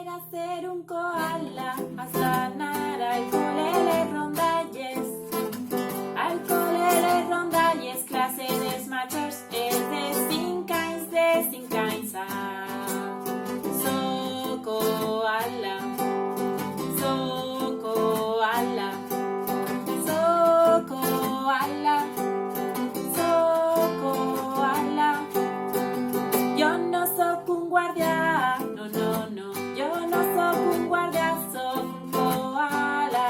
Quisiera ser un koala, anar al cole les rondalles. Al cole les rondalles, classe dels matxos, de 5 anys, Soc koala, soc koala, soc koala, soc koala. Jo no sóc un guardià, no, jo no sóc un guardià, sóc un koala,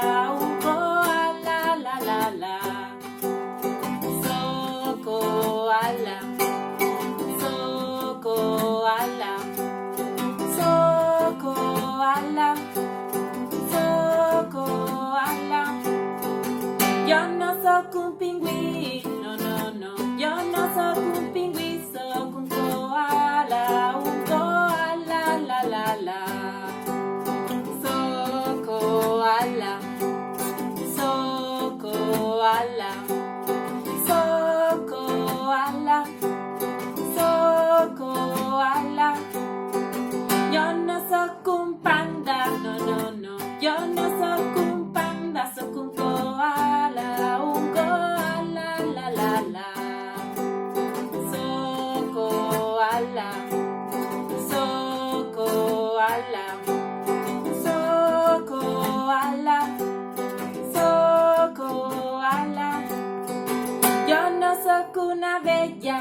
la. Soc koala, soc koala, soc koala, soc koala. Jo no sóc un pingüí, no, jo no sóc un pingüí, sóc un koala, la. Soc koala, soc koala, soc koala, soc koala. Jo no sóc un panda, no, jo no sóc un panda, sóc un koala, la. Soc koala, soc koala, soc koala, soc koala. Jo no sóc una abella,